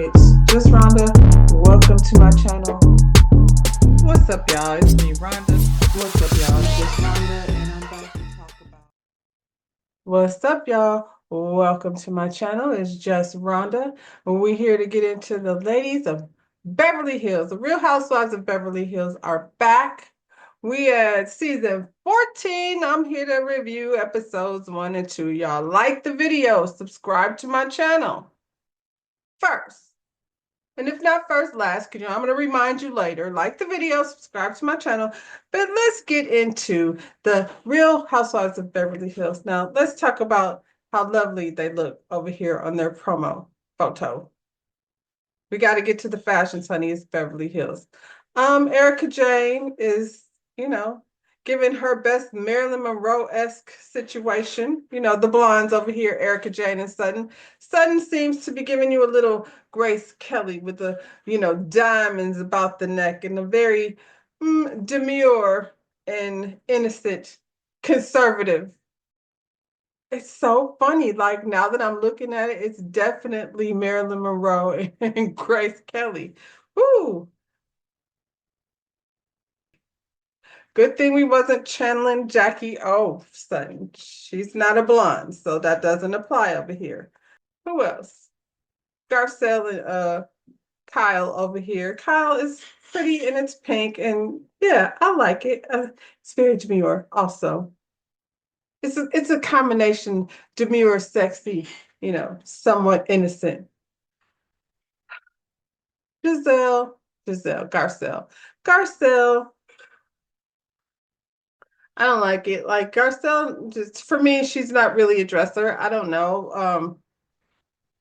It's just Rhonda. Welcome to my channel. What's up, y'all? It's me, Rhonda. What's up, y'all? It's just Rhonda, and I'm about to talk about. What's up, y'all? Welcome to my channel. It's just Rhonda. We're here to get into the ladies of Beverly Hills. The Real Housewives of Beverly Hills are back. We at season 14. I'm here to review episodes 1 and 2. Y'all like the video, subscribe to my channel first. And if not first, last, because I'm going to remind you later, like the video, subscribe to my channel. But let's get into the Real Housewives of Beverly Hills. Now, let's talk about how lovely they look over here on their promo photo. We got to get to the fashions, honey. It's Beverly Hills. Erica Jane is, you know, giving her best Marilyn Monroe-esque situation. You know, the blondes over here, Erica Jane and Sutton. Sutton seems to be giving you a little Grace Kelly with the, diamonds about the neck and a very demure and innocent conservative. It's so funny. Like now that I'm looking at it, it's definitely Marilyn Monroe and Grace Kelly. Ooh, good thing we wasn't channeling Jackie O Sutton. She's not a blonde, so that doesn't apply over here. Who else? Garcelle and Kyle over here. Kyle is pretty and it's pink, and yeah, I like it. It's very demure also. It's a combination demure, sexy, somewhat innocent. Giselle, Garcelle. Garcelle, I don't like it. Like Garcelle, just for me, she's not really a dresser. I don't know.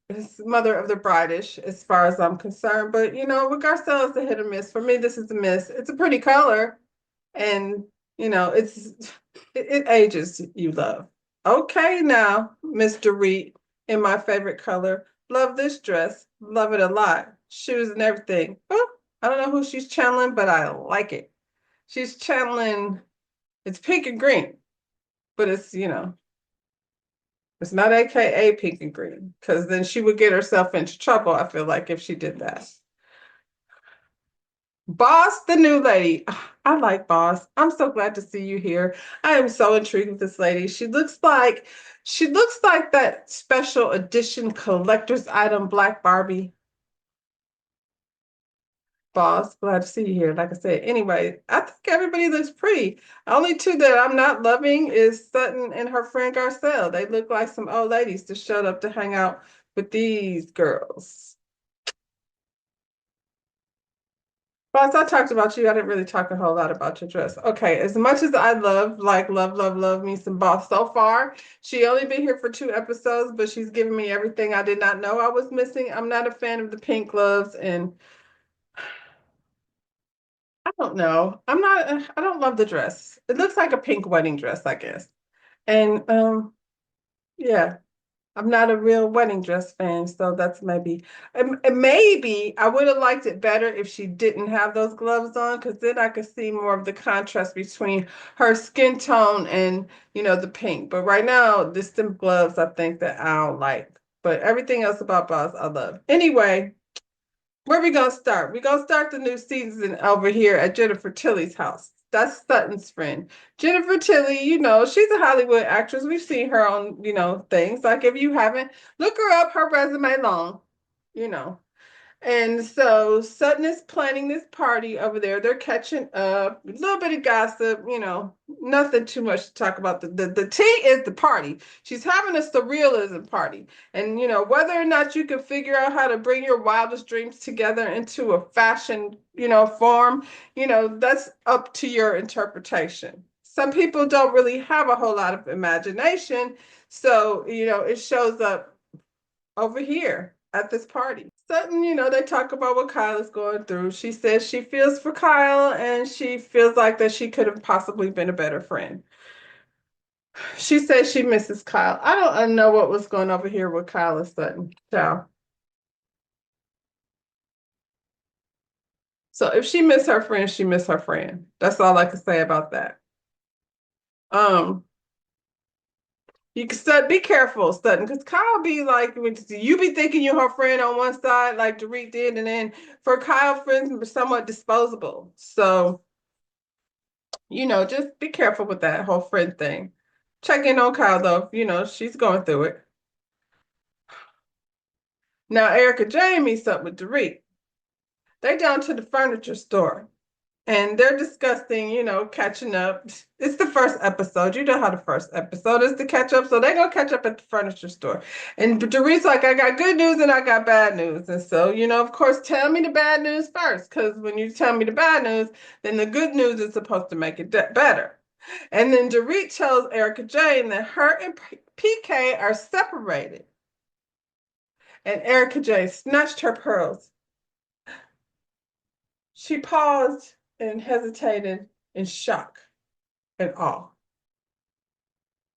It's mother of the bride-ish as far as I'm concerned. But with Garcelle, it's a hit or miss. For me, this is a miss. It's a pretty color, and it ages you love. Okay, now, Mr. Reed, in my favorite color. Love this dress. Love it a lot. Shoes and everything. Oh, I don't know who she's channeling, but I like it. She's channeling, it's pink and green, but it's not AKA pink and green, because then she would get herself into trouble, I feel like, if she did that. Boss, the new lady. I like Boss. I'm so glad to see you here. I am so intrigued with this lady. She looks like that special edition collector's item Black Barbie. Boss, glad to see you here. Like I said, anyway, I think everybody looks pretty. Only two that I'm not loving is Sutton and her friend Garcelle. They look like some old ladies that showed up to hang out with these girls. Boss, I talked about you. I didn't really talk a whole lot about your dress. Okay, as much as I love me some Boss so far, she only been here for 2 episodes, but she's given me everything I did not know I was missing. I'm not a fan of the pink gloves, and I don't know. I don't love the dress. It looks like a pink wedding dress, I guess. And yeah. I'm not a real wedding dress fan, so that's maybe I would have liked it better if she didn't have those gloves on, because then I could see more of the contrast between her skin tone and the pink. But right now, this them gloves I think that I don't like. But everything else about Boss I love. Anyway, where we gonna start? We gonna start the new season over here at Jennifer Tilly's house. That's Sutton's friend. Jennifer Tilly, she's a Hollywood actress. We've seen her on, things. Like if you haven't, look her up, her resume long, you know. And so Sutton is planning this party over there. They're catching up, a little bit of gossip, nothing too much to talk about. The tea is the party. She's having a surrealism party. And, whether or not you can figure out how to bring your wildest dreams together into a fashion, form, that's up to your interpretation. Some people don't really have a whole lot of imagination. So, it shows up over here at this party. Sutton, they talk about what Kyle is going through. She says she feels for Kyle and she feels like that she could have possibly been a better friend. She says she misses Kyle. I don't know what was going over here with Kyle and Sutton. Ciao. So if she missed her friend, she missed her friend. That's all I can say about that. Um, You can be careful, Sutton, because Kyle be like, you be thinking you're her friend on one side, like Dorit did, and then for Kyle, friends are somewhat disposable. So, just be careful with that whole friend thing. Check in on Kyle though, she's going through it. Now, Erica Jane meets up with Dorit. They down to the furniture store. And they're discussing, catching up. It's the first episode. You know how the first episode is to catch up. So they're going to catch up at the furniture store. And Dorit's like, I got good news and I got bad news. And so, of course, tell me the bad news first. Because when you tell me the bad news, then the good news is supposed to make it better. And then Dorit tells Erica Jane that her and PK are separated. And Erica Jane snatched her pearls. She paused and hesitated in shock and awe.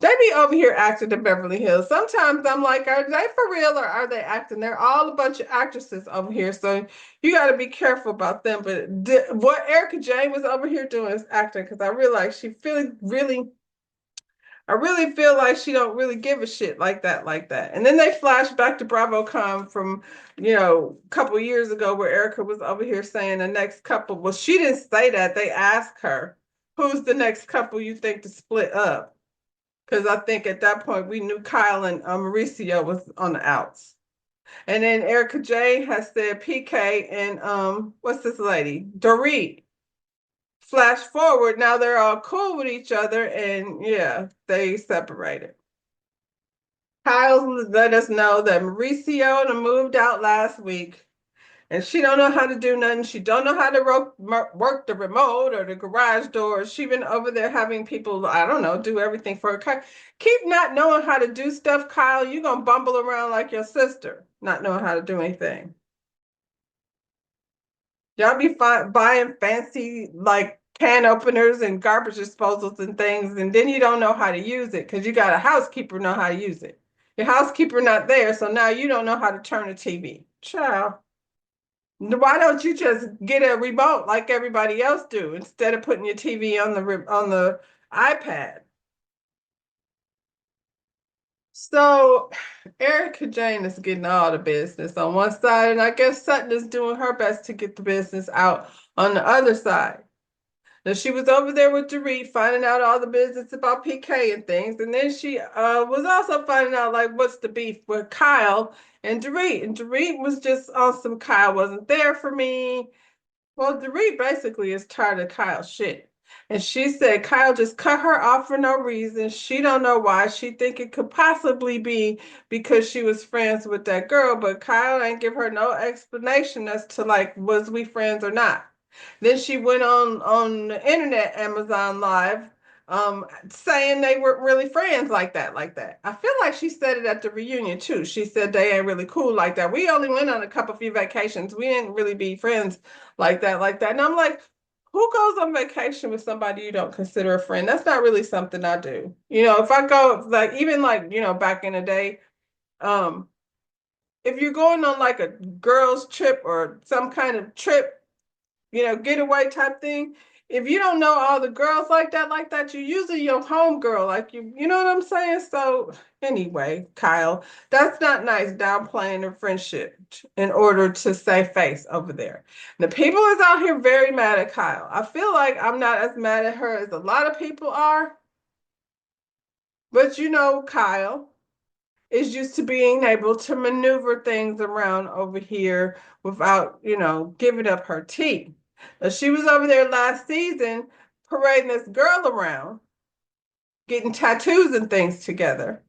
They be over here acting in Beverly Hills. Sometimes I'm like, are they for real or are they acting? They're all a bunch of actresses over here, so you got to be careful about them. But what Erica Jane was over here doing is acting because I realize she feeling really. I really feel like she don't really give a shit like that, like that. And then they flash back to BravoCon from, a couple years ago where Erica was over here saying the next couple. Well, she didn't say that. They asked her, who's the next couple you think to split up? Because I think at that point we knew Kyle and Mauricio was on the outs. And then Erica J has said PK and what's this lady? Dorit. Flash forward, now they're all cool with each other, and yeah, they separated. Kyle let us know that Mauricio moved out last week, and she don't know how to do nothing. She don't know how to work the remote or the garage door. She been over there having people, I don't know, do everything for her. Keep not knowing how to do stuff, Kyle. You're gonna bumble around like your sister, not knowing how to do anything. Y'all be buying fancy like can openers and garbage disposals and things, and then you don't know how to use it because you got a housekeeper know how to use it. Your housekeeper not there, so now you don't know how to turn a TV. Child, why don't you just get a remote like everybody else do instead of putting your TV on the iPad? So Erica Jane is getting all the business on one side, and I guess Sutton is doing her best to get the business out on the other side. Now she was over there with Dorit finding out all the business about PK and things. And then she was also finding out like what's the beef with Kyle and Dorit. And Dorit was just awesome. Kyle wasn't there for me. Well, Dorit basically is tired of Kyle's shit. And she said Kyle just cut her off for no reason. She don't know why. She think it could possibly be because she was friends with that girl, but Kyle ain't give her no explanation as to like was we friends or not. Then she went on the internet, Amazon Live, saying they weren't really friends like that, like that. I feel like she said it at the reunion too. She said they ain't really cool like that. We only went on a couple few vacations. We didn't really be friends like that, like that. And I'm like, who goes on vacation with somebody you don't consider a friend? That's not really something I do. If I go like even like, back in the day, um, if you're going on like a girls trip or some kind of trip, getaway type thing. If you don't know all the girls like that, you're usually your home girl, like you know what I'm saying? So anyway, Kyle, that's not nice downplaying the friendship in order to save face over there. The people is out here very mad at Kyle. I feel like I'm not as mad at her as a lot of people are, but Kyle is used to being able to maneuver things around over here without, giving up her tea. She was over there last season parading this girl around, getting tattoos and things together,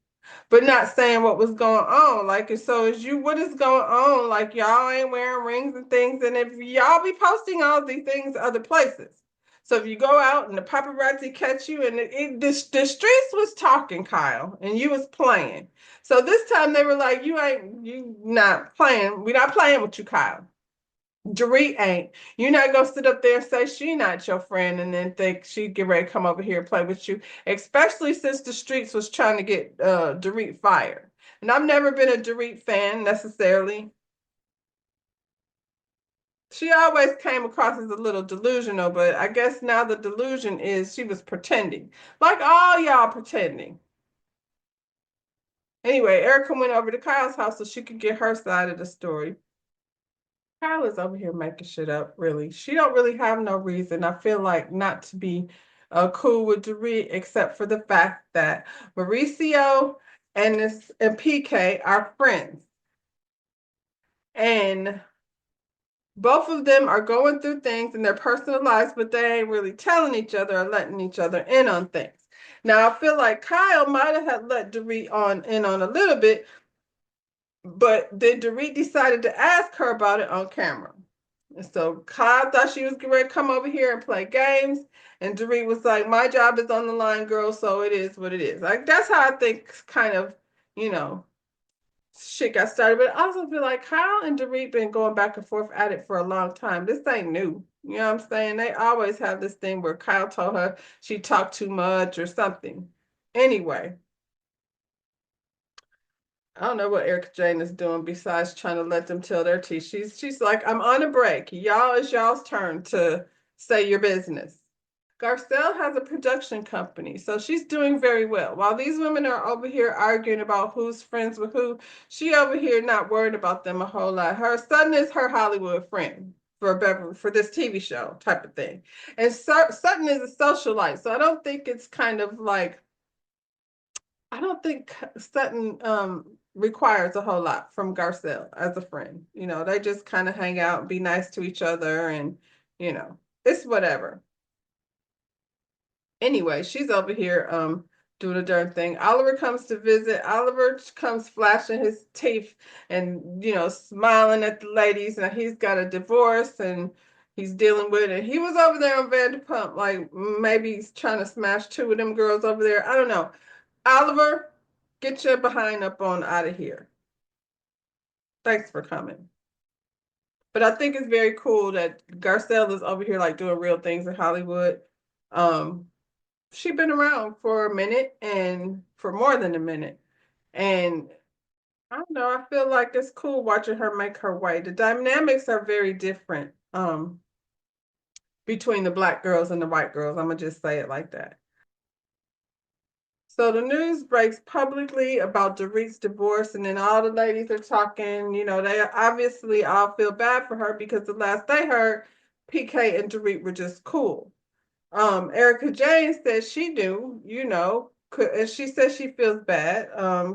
but not saying what was going on. Like, so is what is going on? Like, y'all ain't wearing rings and things, and if y'all be posting all these things other places. So if you go out and the paparazzi catch you, and the streets was talking, Kyle, and you was playing. So this time they were like, you not playing. We're not playing with you, Kyle. Dorit ain't. You're not gonna sit up there and say she not your friend and then think she get ready to come over here and play with you, especially since the streets was trying to get Dorit fired. And I've never been a Dorit fan necessarily. She always came across as a little delusional, but I guess now the delusion is she was pretending. Like all y'all pretending. Anyway, Erica went over to Kyle's house so she could get her side of the story. Kyle is over here making shit up, really. She don't really have no reason, I feel like, not to be cool with Dorit, except for the fact that Mauricio and PK are friends. And both of them are going through things in their personal lives, but they ain't really telling each other or letting each other in on things. Now, I feel like Kyle might have had let Dorit on in on a little bit, but then Dorit decided to ask her about it on camera. And so Kyle thought she was ready to come over here and play games. And Dorit was like, my job is on the line, girl, so it is what it is. Like, that's how I think kind of, you know, shit got started. But I also feel like Kyle and Dorit been going back and forth at it for a long time. This ain't new. You know what I'm saying? They always have this thing where Kyle told her she talked too much or something. Anyway, I don't know what Erica Jane is doing besides trying to let them tell their tea. She's like, I'm on a break. Y'all, it's y'all's turn to say your business. Garcelle has a production company, so she's doing very well. While these women are over here arguing about who's friends with who, she over here not worried about them a whole lot. Her son is her Hollywood friend for Beverly for this TV show type of thing, and Sutton is a socialite, so I don't think it's kind of like I don't think Sutton requires a whole lot from Garcelle as a friend. You know, they just kind of hang out, be nice to each other, and you know, it's whatever. Anyway, she's over here doing a darn thing. Oliver comes to visit. Oliver comes flashing his teeth and smiling at the ladies, and he's got a divorce and he's dealing with it. He was over there on Vanderpump, like maybe he's trying to smash two of them girls over there. I don't know. Oliver, get your behind up on out of here. Thanks for coming. But I think it's very cool that Garcelle is over here like doing real things in Hollywood. Um, she's been around for a minute and for more than a minute. And I don't know, I feel like it's cool watching her make her way. The dynamics are very different between the black girls and the white girls. I'm gonna just say it like that. So the news breaks publicly about Dorit's divorce, and then all the ladies are talking. They obviously all feel bad for her because the last they heard, PK and Dorit were just cool. Erica Jane says she do, and she says she feels bad.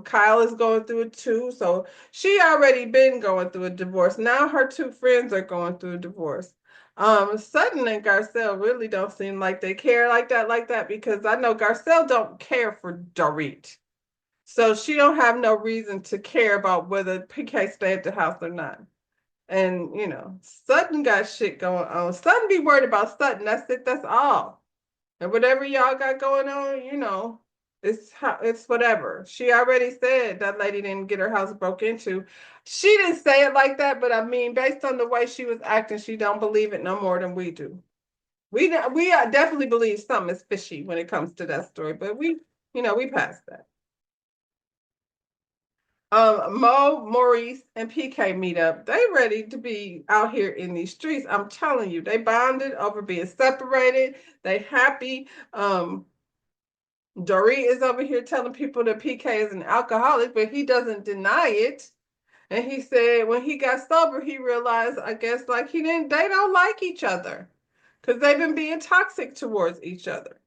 Kyle is going through it too, so she already been going through a divorce. Now her two friends are going through a divorce. Sutton and Garcelle really don't seem like they care like that, because I know Garcelle don't care for Dorit. So she don't have no reason to care about whether PK stay at the house or not. And Sutton got shit going on. Sutton be worried about Sutton. That's it. That's all. And whatever y'all got going on, it's whatever. She already said that lady didn't get her house broke into. She didn't say it like that, but I mean, based on the way she was acting, she don't believe it no more than we do. We definitely believe something is fishy when it comes to that story, but we passed that. Mo, Maurice, and PK meet up. They ready to be out here in these streets. I'm telling you, they bonded over being separated. They happy. Dory is over here telling people that PK is an alcoholic, but he doesn't deny it. And he said when he got sober, he realized, I guess, like they don't like each other because they've been being toxic towards each other.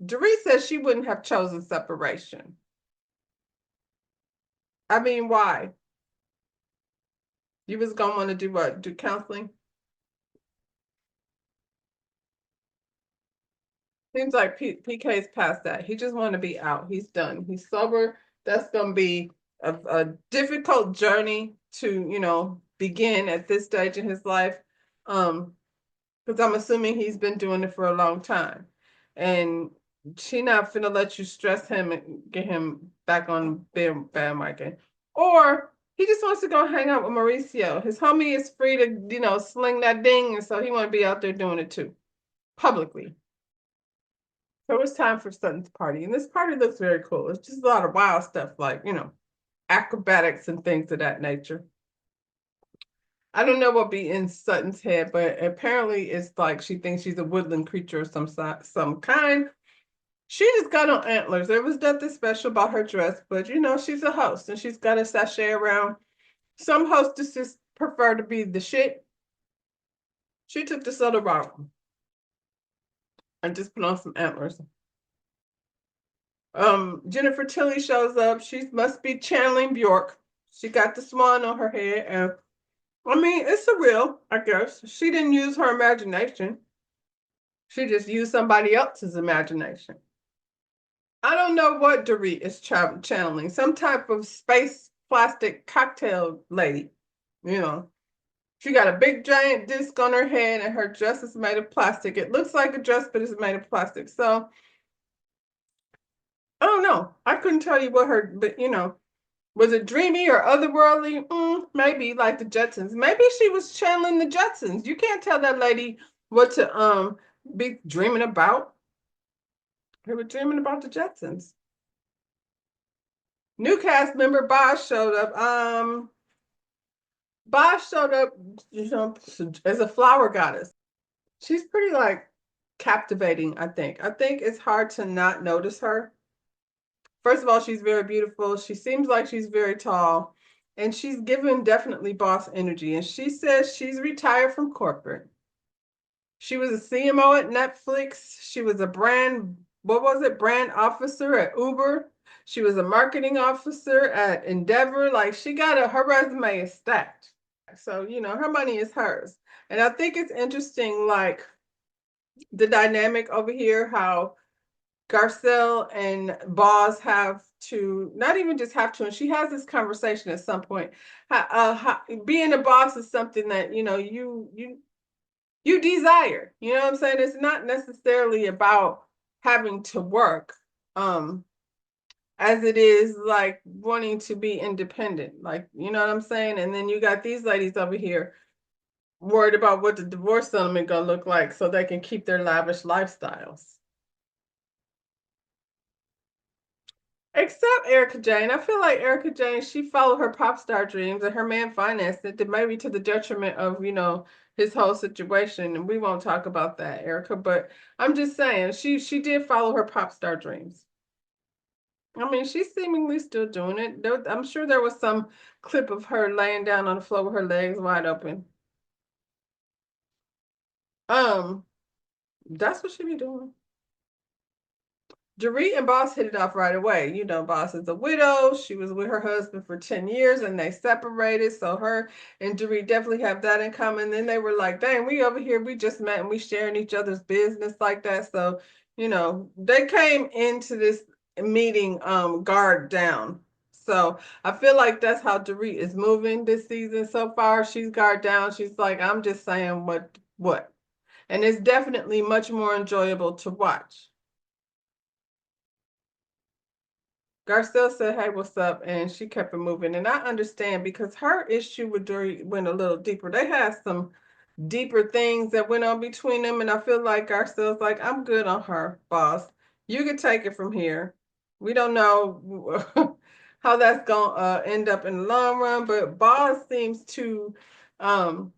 Dory says she wouldn't have chosen separation. I mean, why? You was gonna want to do what? Do counseling? Seems like PK's past that. He just want to be out. He's done. He's sober. That's gonna be a difficult journey to, begin at this stage in his life. Because I'm assuming he's been doing it for a long time. And she not finna let you stress him and get him back on bandwagon. Or he just wants to go hang out with Mauricio. His homie is free to, sling that ding, and so he want to be out there doing it too, publicly. So it's time for Sutton's party. And this party looks very cool. It's just a lot of wild stuff, like, acrobatics and things of that nature. I don't know what be in Sutton's head, but apparently it's like she thinks she's a woodland creature of some kind. She just got on antlers. There was nothing special about her dress, but you know, she's a host and she's got a sachet around. Some hostesses prefer to be the shit. She took the soda bottle and just put on some antlers. Jennifer Tilly shows up. She must be channeling Bjork. She got the swan on her head, and I mean, it's surreal, I guess. She didn't use her imagination. She just used somebody else's imagination. I don't know what Dorit is channeling. Some type of space plastic cocktail lady. You know, she got a big giant disc on her head, and her dress is made of plastic. It looks like a dress, but it's made of plastic. So I don't know. I couldn't tell you what her, but you know, was it dreamy or otherworldly? Maybe like the Jetsons. Maybe she was channeling the Jetsons. You can't tell that lady what to be dreaming about. They were dreaming about the Jetsons. New cast member Boz showed up. Boz showed up, you know, as a flower goddess. She's pretty like captivating, I think. I think it's hard to not notice her. First of all, she's very beautiful. She seems like she's very tall, and she's given definitely boss energy. And she says she's retired from corporate. She was a CMO at Netflix. She was a what was it, brand officer at Uber. She was a marketing officer at Endeavor. Like she got her resume is stacked. So, you know, her money is hers. And I think it's interesting, like the dynamic over here, how Garcelle and Boz have to not even just have to, and she has this conversation at some point. Being a boss is something that you know you desire. You know what I'm saying? It's not necessarily about having to work, as it is like wanting to be independent. Like you know what I'm saying? And then you got these ladies over here worried about what the divorce settlement gonna look like so they can keep their lavish lifestyles. Except Erica Jane. I feel like Erica Jane, she followed her pop star dreams and her man financed it, maybe to the detriment of, you know, his whole situation. And we won't talk about that, Erica, but I'm just saying she did follow her pop star dreams. I mean, she's seemingly still doing it. I'm sure there was some clip of her laying down on the floor with her legs wide open. Um, that's what she be doing. Dorit and Boss hit it off right away. You know, Boss is a widow. She was with her husband for 10 years and they separated. So her and Dorit definitely have that in common. Then they were like, dang, we over here, we just met and we sharing each other's business like that. So, you know, they came into this meeting guard down. So I feel like that's how Dorit is moving this season so far. She's guard down. She's like, I'm just saying what. And it's definitely much more enjoyable to watch. Garcelle said, hey, what's up? And she kept it moving. And I understand because her issue with Dory went a little deeper. They had some deeper things that went on between them. And I feel like Garcelle's like, I'm good on her, boss. You can take it from here. We don't know how that's going to end up in the long run, but Boss seems to um,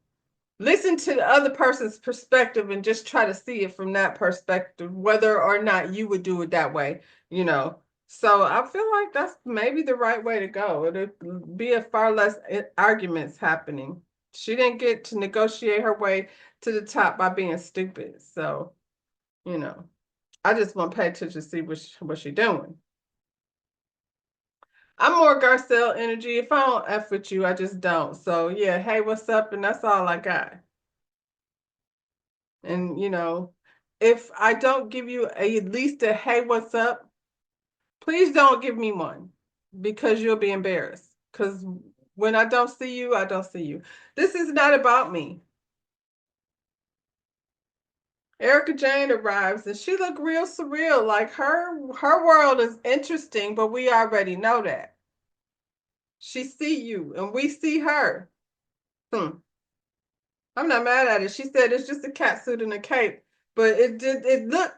listen to the other person's perspective and just try to see it from that perspective, whether or not you would do it that way, you know. So I feel like that's maybe the right way to go. It'd be a far less arguments happening. She didn't get to negotiate her way to the top by being stupid. So, you know, I just want to pay attention to see what she's doing. I'm more Garcelle energy. If I don't F with you, I just don't. So yeah, hey, what's up? And that's all I got. And you know, if I don't give you at least a hey, what's up, please don't give me one because you'll be embarrassed. Because when I don't see you, I don't see you. This is not about me. Erica Jane arrives and she looked real surreal. Like her world is interesting, but we already know that. She see you and we see her. I'm not mad at it. She said it's just a cat suit and a cape, but it looked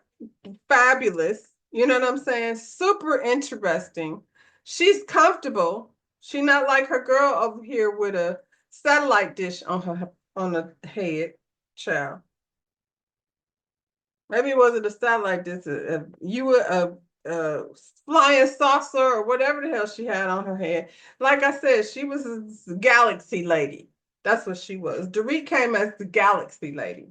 fabulous. You know what I'm saying? Super interesting. She's comfortable. She not like her girl over here with a satellite dish on the head, child. Maybe it wasn't a satellite disc. You were a flying saucer or whatever the hell she had on her head. Like I said, she was a galaxy lady. That's what she was. Dorit came as the galaxy lady.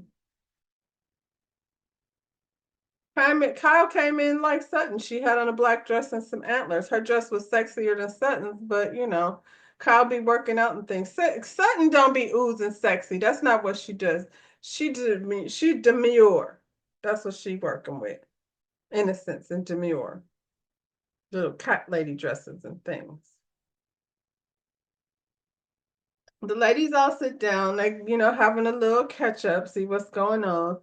Kyle came in like Sutton. She had on a black dress and some antlers. Her dress was sexier than Sutton's, but you know, Kyle be working out and things. Sutton don't be oozing sexy. That's not what she does. She demure. That's what she working with. Innocence and demure. Little cat lady dresses and things. The ladies all sit down, like, having a little catch up, see what's going on.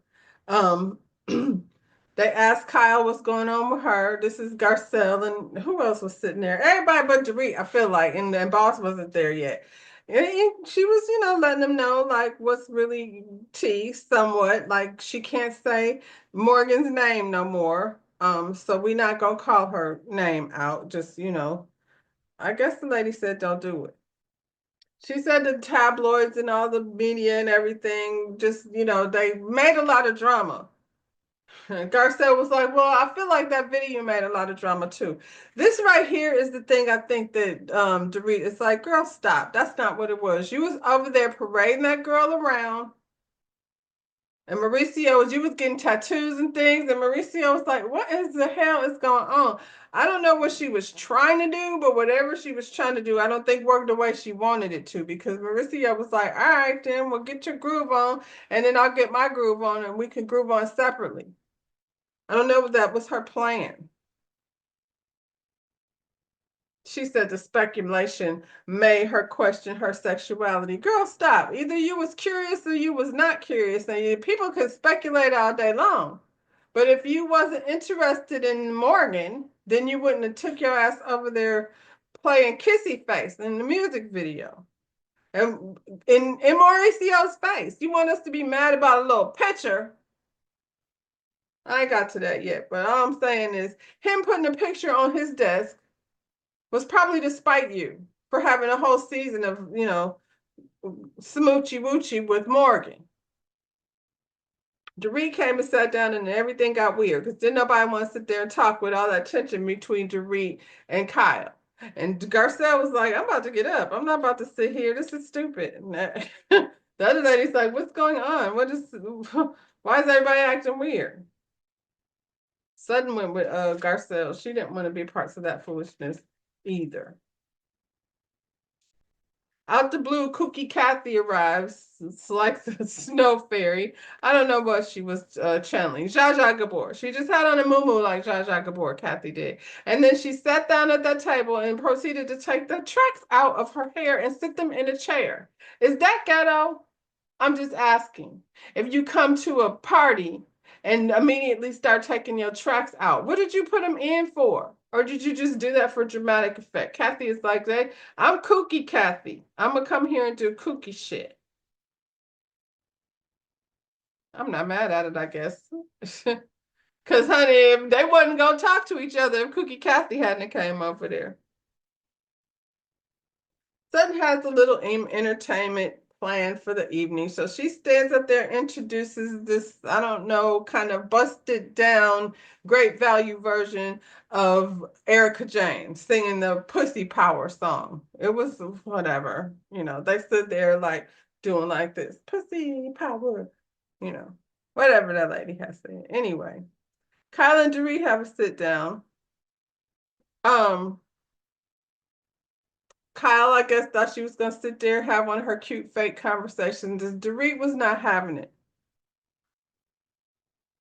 Um, they ask Kyle what's going on with her. This is Garcelle, and who else was sitting there? Everybody but Dorit, I feel like, and Boss wasn't there yet. And she was, letting them know like what's really tea, somewhat. Like she can't say Morgan's name no more. So we not gonna call her name out. Just, I guess the lady said don't do it. She said the tabloids and all the media and everything just, they made a lot of drama. Garcelle was like, well, I feel like that video made a lot of drama too. This right here is the thing I think that Dorit is like, girl, stop. That's not what it was. You was over there parading that girl around. And Mauricio, you was getting tattoos and things, and Mauricio was like, what is the hell is going on? I don't know what she was trying to do, but whatever she was trying to do, I don't think worked the way she wanted it to, because Mauricio was like, all right, then we'll get your groove on, and then I'll get my groove on, and we can groove on separately. I don't know if that was her plan. She said the speculation made her question her sexuality. Girl, stop. Either you was curious or you was not curious. And people can speculate all day long. But if you wasn't interested in Morgan, then you wouldn't have took your ass over there playing Kissy Face in the music video. And in Mauricio's face. You want us to be mad about a little picture. I ain't got to that yet. But all I'm saying is him putting a picture on his desk was probably to spite you for having a whole season of, smoochy woochie with Morgan. Dorit came and sat down and everything got weird because didn't nobody want to sit there and talk with all that tension between Dorit and Kyle. And Garcelle was like, I'm about to get up. I'm not about to sit here. This is stupid. And the other lady's like, what's going on? Why is everybody acting weird? Sutton went with Garcelle. She didn't want to be parts of that foolishness either. Out the blue, Kooky Kathy arrives. It's like the snow fairy. I don't know what she was channeling. Zsa Zsa Gabor. She just had on a muumuu like Zsa Zsa Gabor, Kathy did. And then she sat down at that table and proceeded to take the tracks out of her hair and sit them in a chair. Is that ghetto? I'm just asking. If you come to a party and immediately start taking your tracks out, what did you put them in for? Or did you just do that for dramatic effect? Kathy is like that. I'm kooky Kathy. I'm gonna come here and do kooky shit. I'm not mad at it, I guess. Cause honey, if they wasn't gonna talk to each other if Kooky Kathy hadn't came over there. Sutton has a little entertainment plan for the evening. So she stands up there, introduces this, I don't know, kind of busted down, great value version of Erica James singing the Pussy Power song. It was whatever, they stood there like doing like this, Pussy Power, whatever that lady has said. Anyway, Kyle and Dorit have a sit down. Um, Kyle, I guess, thought she was gonna sit there and have one of her cute fake conversations. Dorit was not having it.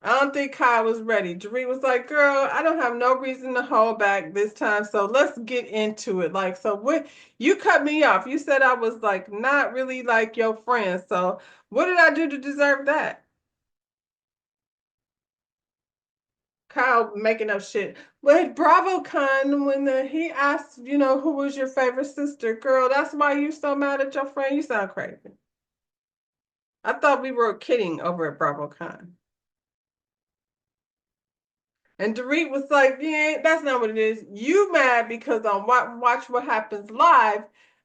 I don't think Kyle was ready. Dorit was like, "Girl, I don't have no reason to hold back this time, so let's get into it." Like, so what? You cut me off. You said I was like not really like your friend. So what did I do to deserve that? Kyle making up shit. But BravoCon, when he asked, who was your favorite sister, girl, that's why you so mad at your friend. You sound crazy. I thought we were kidding over at BravoCon. And Dorit was like, yeah, that's not what it is. You mad because on Watch What Happens Live,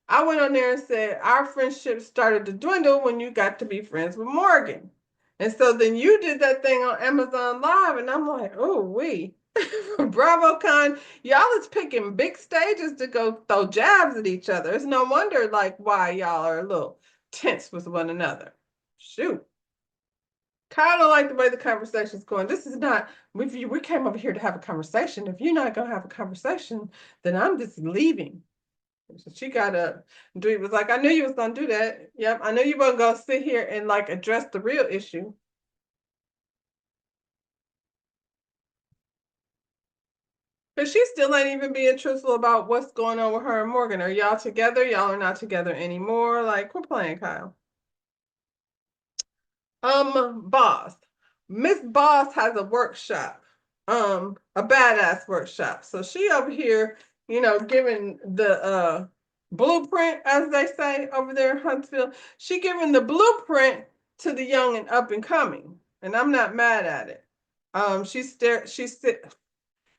I went on there and said, our friendship started to dwindle when you got to be friends with Morgan. And so then you did that thing on Amazon Live, and I'm like, oh, BravoCon, y'all is picking big stages to go throw jabs at each other. It's no wonder, like, why y'all are a little tense with one another. Shoot. Kind of like the way the conversation's going. This is not, we came over here to have a conversation. If you're not going to have a conversation, then I'm just leaving. So she got up. Dewey was like, I knew you was going to do that. Yep, I knew you weren't going to sit here and like address the real issue. But she still ain't even being truthful about what's going on with her and Morgan. Are y'all together? Y'all are not together anymore. Like, quit playing, Kyle. Boss. Miss Boss has a workshop. A badass workshop. So she over here, giving the blueprint, as they say over there in Huntsville. She giving the blueprint to the young and up and coming. And I'm not mad at it.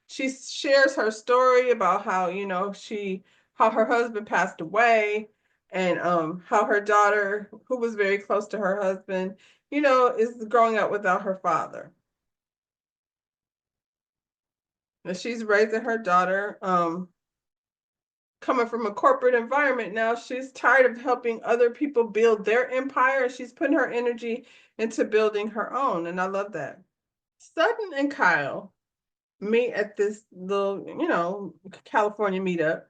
She shares her story about how, how her husband passed away, and how her daughter, who was very close to her husband, is growing up without her father. And she's raising her daughter, coming from a corporate environment now. She's tired of helping other people build their empire. She's putting her energy into building her own. And I love that. Sutton and Kyle meet at this little, California meetup.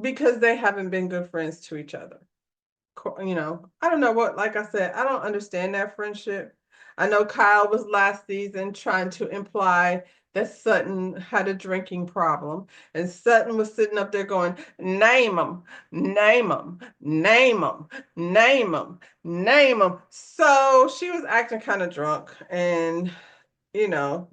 Because they haven't been good friends to each other. I don't know what, like I said, I don't understand that friendship. I know Kyle was last season trying to imply that Sutton had a drinking problem. And Sutton was sitting up there going, name them, name them, name them, name them, name them. So she was acting kind of drunk. And, you know,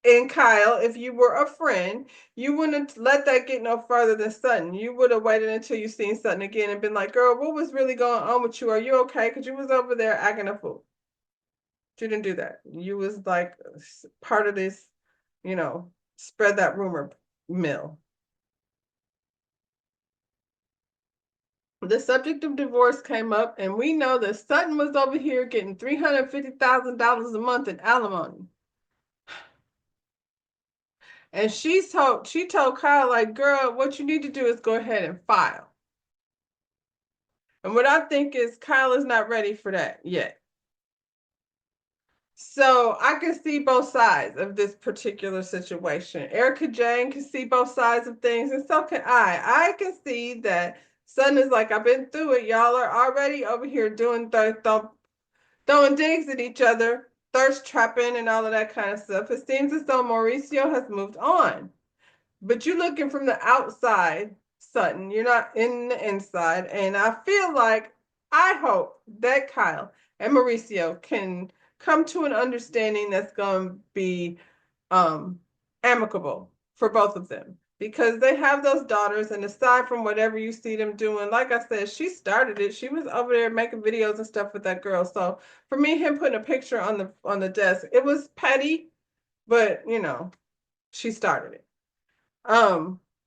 and Kyle, if you were a friend, you wouldn't let that get no further than Sutton. You would have waited until you seen Sutton again and been like, girl, what was really going on with you? Are you okay? Because you was over there acting a fool. You didn't do that. You was like part of this, spread that rumor mill. The subject of divorce came up, and we know that Sutton was over here getting $350,000 a month in alimony. And she told Kyle, like, girl, what you need to do is go ahead and file. And what I think is Kyle is not ready for that yet. So I can see both sides of this particular situation. Erica Jane can see both sides of things, and so can I. I can see that Son is like, I've been through it. Y'all are already over here doing throwing digs at each other, thirst trapping, and all of that kind of stuff. It seems as though Mauricio has moved on. But you're looking from the outside, Sutton. You're not in the inside. And I feel like, I hope that Kyle and Mauricio can come to an understanding that's going to be amicable for both of them. Because they have those daughters, and aside from whatever you see them doing, like I said, she started it. She was over there making videos and stuff with that girl. So for me, him putting a picture on the desk, it was petty, but she started it.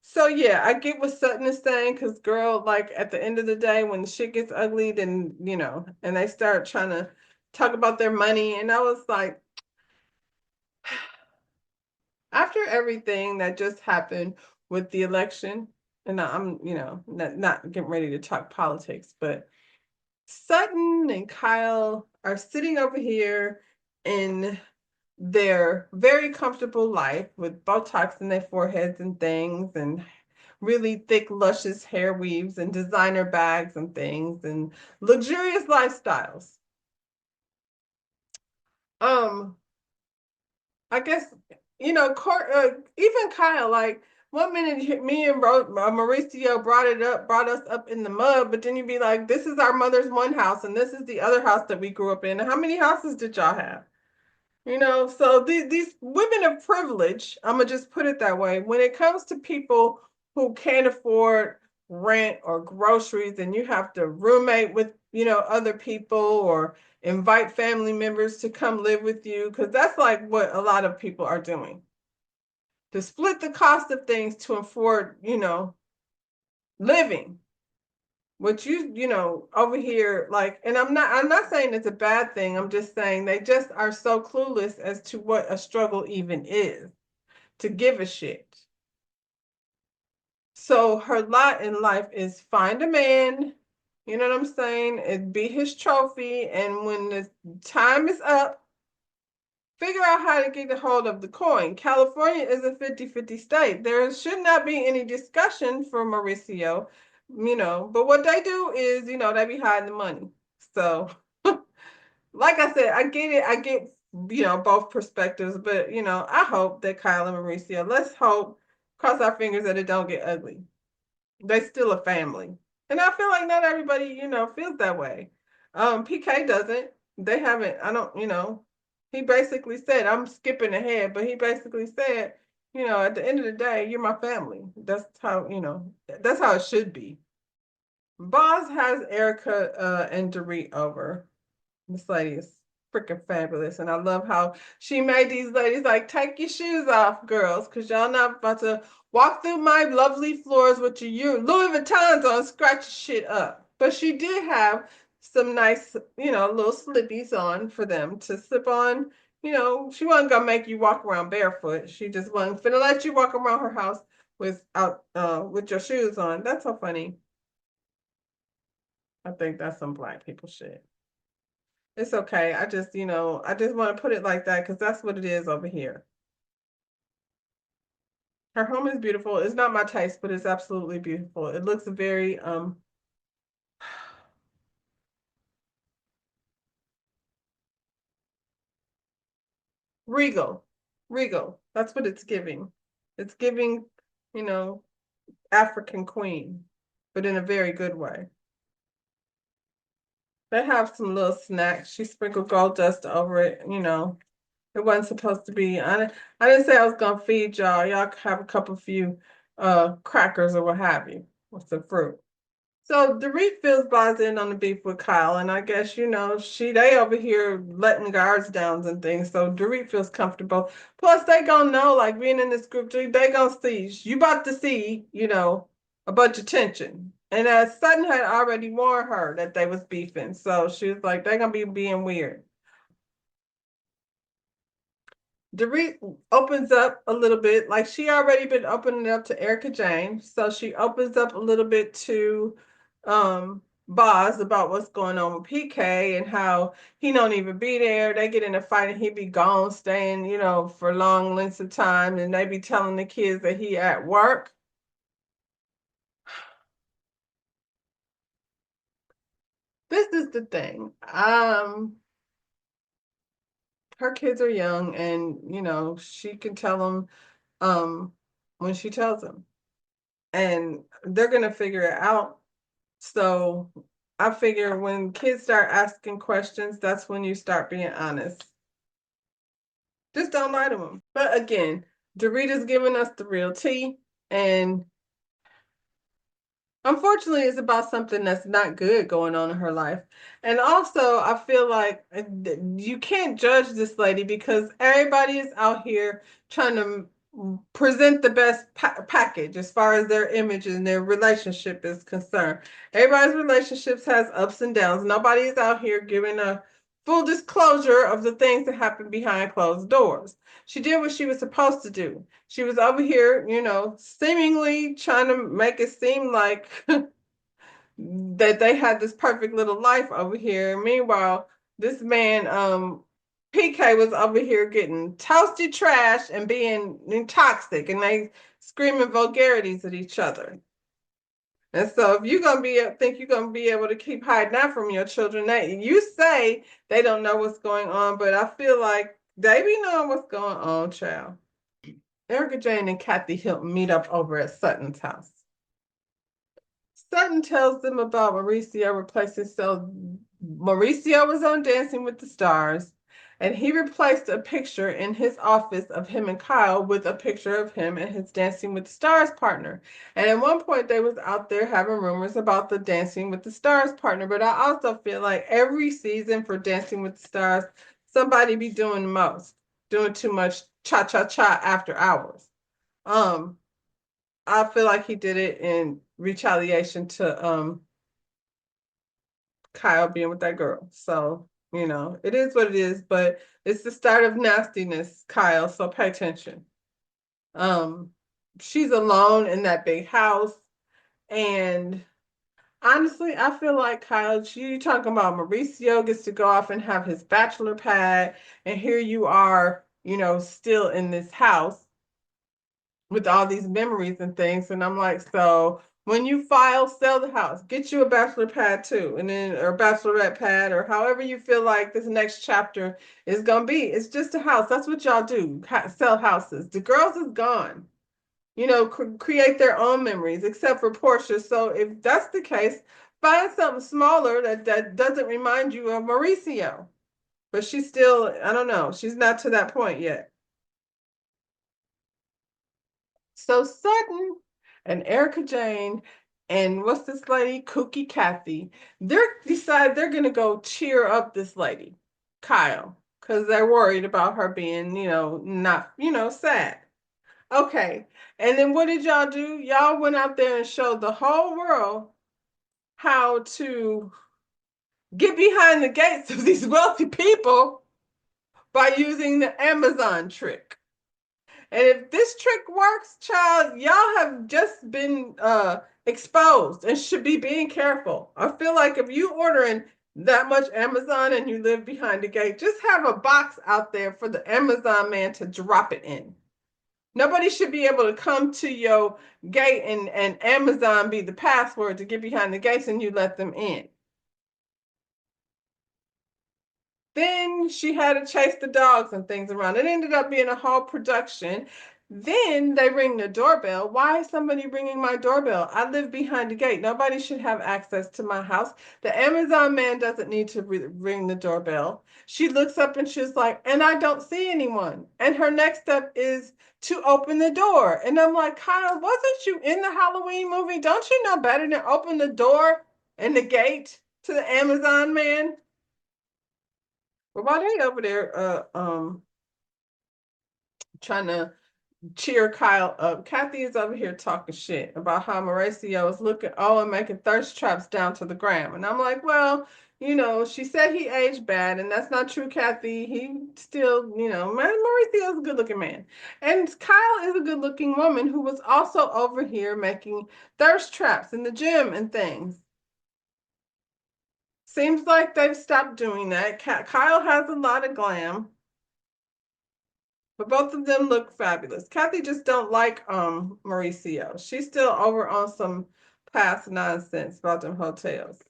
So yeah, I get what Sutton is saying, because girl, like at the end of the day, when the shit gets ugly, then and they start trying to talk about their money, and I was like, after everything that just happened with the election, and I'm, not getting ready to talk politics, but Sutton and Kyle are sitting over here in their very comfortable life with Botox in their foreheads and things, and really thick, luscious hair weaves and designer bags and things, and luxurious lifestyles. Um, I guess, even Kyle, like, one minute me and Mauricio brought us up in the mud, but then you'd be like, this is our mother's one house, and this is the other house that we grew up in. How many houses did y'all have? So these women of privilege, I'm gonna just put it that way, when it comes to people who can't afford rent or groceries, and you have to roommate with, other people, or invite family members to come live with you, because that's like what a lot of people are doing. To split the cost of things to afford, living. What over here, like, and I'm not saying it's a bad thing. I'm just saying they just are so clueless as to what a struggle even is to give a shit. So her lot in life is find a man, you know what I'm saying? It be his trophy, and when the time is up, figure out how to get a hold of the coin. California is a 50-50 state. There should not be any discussion for Mauricio, but what they do is, they be hiding the money. So, like I said, I get it. I get, both perspectives, but, I hope that Kyle and Mauricio, let's hope, cross our fingers that it don't get ugly. They still a family. And I feel like not everybody, feels that way. PK doesn't. They haven't, I don't, he basically said, I'm skipping ahead, but he basically said, at the end of the day, you're my family. That's how it should be. Boz has Erica and Dorit over. This lady is freaking fabulous. And I love how she made these ladies like, take your shoes off, girls, because y'all not about to walk through my lovely floors with your Louis Vuittons on, scratch shit up. But she did have some nice, little slippies on for them to slip on. She wasn't gonna make you walk around barefoot. She just wasn't finna let you walk around her house with your shoes on. That's so funny. I think that's some black people shit. It's okay. I just want to put it like that because that's what it is over here. Her home is beautiful. It's not my taste, but it's absolutely beautiful. It looks very regal. Regal. That's what it's giving. It's giving, you know, African queen, but in a very good way. They have some little snacks. She sprinkled gold dust over it. It wasn't supposed to be. I didn't say I was gonna feed y'all. Y'all could have a couple few crackers or what have you with some fruit. So Dorit feels buzzed in on the beef with Kyle, and I guess they over here letting guards down and things. So Dorit feels comfortable. Plus, they gonna know, like being in this group, they gonna see you about to see, a bunch of tension. And as Sutton had already warned her that they was beefing, so she was like, they're gonna be being weird. Dorit opens up a little bit, like she already been opening up to Erica Jane, so she opens up a little bit to Boz about what's going on with PK and how he don't even be there. They get in a fight and he be gone, staying, for long lengths of time, and they be telling the kids that he at work. This is the thing. Her kids are young, and she can tell them when she tells them, and they're gonna figure it out. So I figure when kids start asking questions, that's when you start being honest. Just don't lie to them. But again, Dorita's giving us the real tea, and unfortunately, it's about something that's not good going on in her life. And also, I feel like you can't judge this lady because everybody is out here trying to present the best package as far as their image and their relationship is concerned. Everybody's relationships has ups and downs. Nobody is out here giving a full disclosure of the things that happen behind closed doors. She did what she was supposed to do. She was over here, seemingly trying to make it seem like that they had this perfect little life over here. Meanwhile, this man, PK, was over here getting toasted trash and being toxic, and they screaming vulgarities at each other. And so, if you're gonna think you're gonna be able to keep hiding that from your children, you say they don't know what's going on, but I feel like they be knowing what's going on, child. Erica Jane and Kathy Hilton meet up over at Sutton's house. Sutton tells them about Mauricio replacing, so Mauricio was on Dancing with the Stars, and he replaced a picture in his office of him and Kyle with a picture of him and his Dancing with the Stars partner. And at one point they was out there having rumors about the Dancing with the Stars partner, but I also feel like every season for Dancing with the Stars, somebody be doing the most, doing too much cha-cha-cha after hours. Um, I feel like he did it in retaliation to Kyle being with that girl. So, it is what it is, but it's the start of nastiness, Kyle. So pay attention. Um, she's alone in that big house. And honestly, I feel like Kyle, you talking about Mauricio gets to go off and have his bachelor pad, and here you are, still in this house with all these memories and things. And I'm like, so when you file, sell the house, get you a bachelor pad too, and then or bachelorette pad, or however you feel like this next chapter is gonna be. It's just a house. That's what y'all do. Sell houses. The girls is gone. Create their own memories, except for Portia. So if that's the case, find something smaller that doesn't remind you of Mauricio. But she's still, I don't know, she's not to that point yet. So Sutton and Erica Jane and what's this lady, Cookie Kathy, they're gonna go cheer up this lady, Kyle, because they're worried about her being, not, sad. Okay. And then what did y'all do? Y'all went out there and showed the whole world how to get behind the gates of these wealthy people by using the Amazon trick. And if this trick works, child, y'all have just been exposed and should be being careful. I feel like if you ordering that much Amazon and you live behind the gate, just have a box out there for the Amazon man to drop it in. Nobody should be able to come to your gate and Amazon be the password to get behind the gates and you let them in. Then she had to chase the dogs and things around. It ended up being a whole production. Then they ring the doorbell. Why is somebody ringing my doorbell? I live behind the gate. Nobody should have access to my house. The Amazon man doesn't need to ring the doorbell. She looks up and she's like, and I don't see anyone. And her next step is to open the door. And I'm like, Kyle, wasn't you in the Halloween movie? Don't you know better than open the door and the gate to the Amazon man? But while they over there trying to cheer Kyle up, Kathy is over here talking shit about how Mauricio is looking and making thirst traps down to the ground. And I'm like, well, she said he aged bad, and that's not true, Kathy. He still, man, Mauricio is a good looking man. And Kyle is a good looking woman who was also over here making thirst traps in the gym and things. Seems like they've stopped doing that. Kyle has a lot of glam. But both of them look fabulous. Kathy just don't like Mauricio. She's still over on some past nonsense about them hotels.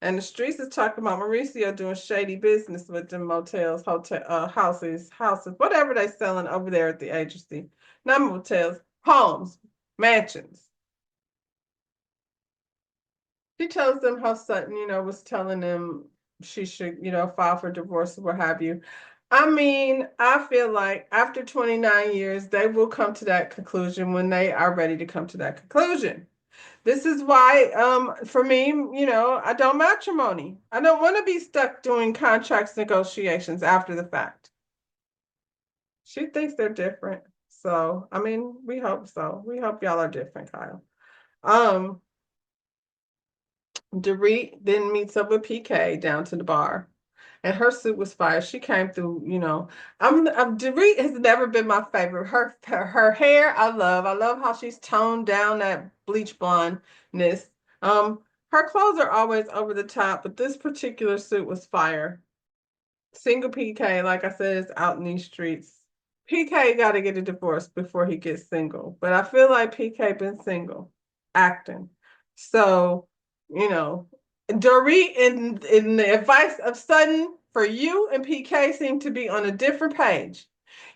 And the streets is talking about Mauricio doing shady business with them motels, houses, whatever they selling over there at the agency. Not motels, homes, mansions. She tells them how Sutton, was telling them she should, file for divorce or what have you. I mean, I feel like after 29 years, they will come to that conclusion when they are ready to come to that conclusion. This is why, for me, I don't matrimony. I don't want to be stuck doing contracts negotiations after the fact. She thinks they're different. So, I mean, we hope so. We hope y'all are different, Kyle. Um, Dorit then meets up with PK down to the bar. And her suit was fire. She came through, Dorit has never been my favorite. Her hair, I love. I love how she's toned down that bleach blondness. Her clothes are always over the top, but this particular suit was fire. Single PK, like I said, is out in these streets. PK got to get a divorce before he gets single, but I feel like PK been single, acting. So, you know, Dorit in the advice of Sutton for you and PK seem to be on a different page.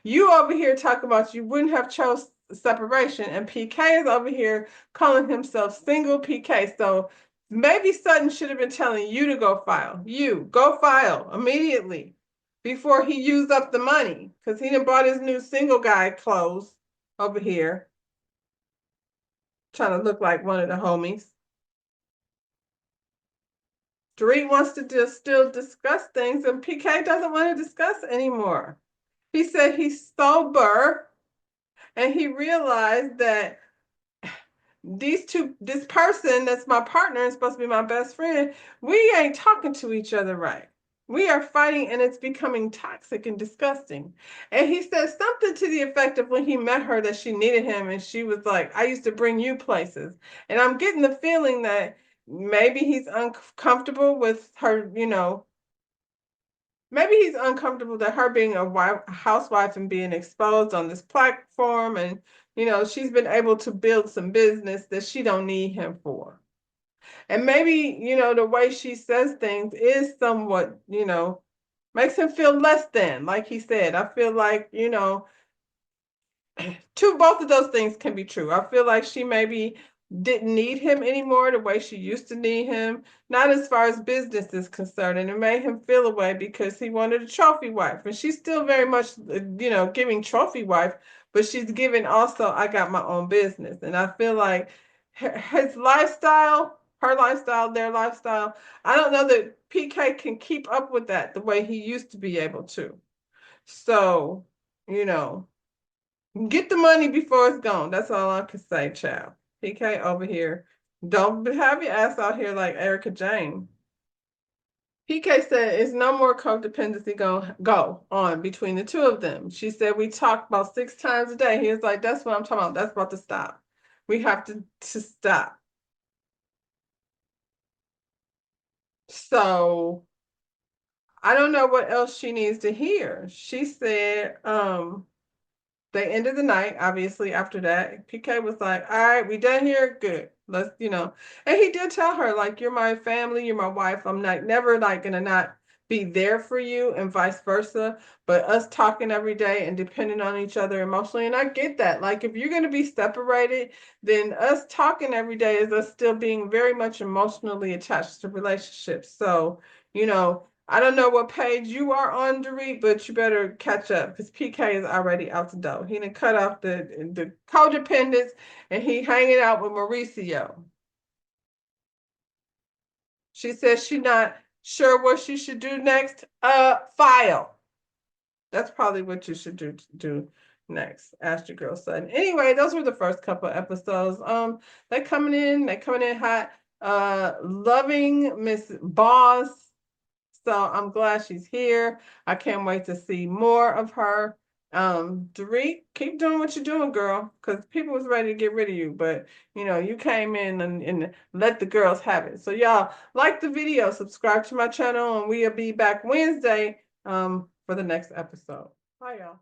You over here talking about you wouldn't have chose separation, and PK is over here calling himself single PK. So maybe Sutton should have been telling you to go file. You go file immediately before he used up the money because he done bought his new single guy clothes over here, trying to look like one of the homies. Dorit wants to just still discuss things, and PK doesn't want to discuss anymore. He said he's sober, and he realized that this person that's my partner and supposed to be my best friend, we ain't talking to each other right. We are fighting and it's becoming toxic and disgusting. And he said something to the effect of when he met her that she needed him and she was like, I used to bring you places. And I'm getting the feeling that maybe he's uncomfortable with her, maybe he's uncomfortable that her being a housewife and being exposed on this platform, and she's been able to build some business that she don't need him for. And maybe the way she says things is somewhat makes him feel less than, like he said. I feel like both of those things can be true. I feel like she maybe didn't need him anymore the way she used to need him, not as far as business is concerned, and it made him feel away because he wanted a trophy wife, and she's still very much giving trophy wife, but she's giving also I got my own business. And I feel like his lifestyle, her lifestyle, their lifestyle, I don't know that PK can keep up with that the way he used to be able to. So you know get the money before it's gone. That's all I can say, child. PK over here. Don't have your ass out here like Erica Jane. PK said it's no more codependency going to go on between the two of them. She said we talk about 6 times a day. He was like, that's what I'm talking about. That's about to stop. We have to stop. So I don't know what else she needs to hear. She said, they ended the night, obviously, after that. PK was like, all right, we done here. Good. Let's. And he did tell her, like, you're my family, you're my wife. I'm not never like gonna not be there for you and vice versa. But us talking every day and depending on each other emotionally, and I get that. Like, if you're gonna be separated, then us talking every day is us still being very much emotionally attached to relationships. So, I don't know what page you are on, Dorit, but you better catch up because PK is already out the door. He done cut off the codependence and he hanging out with Mauricio. She says she not sure what she should do next. File. That's probably what you should do next. Ask your girl son. Anyway, those were the first couple of episodes. They coming in hot. Loving Miss Boss. So I'm glad she's here. I can't wait to see more of her. Dorit, keep doing what you're doing, girl, because people was ready to get rid of you, but you came in and let the girls have it. So y'all like the video, subscribe to my channel, and we'll be back Wednesday for the next episode. Bye, y'all.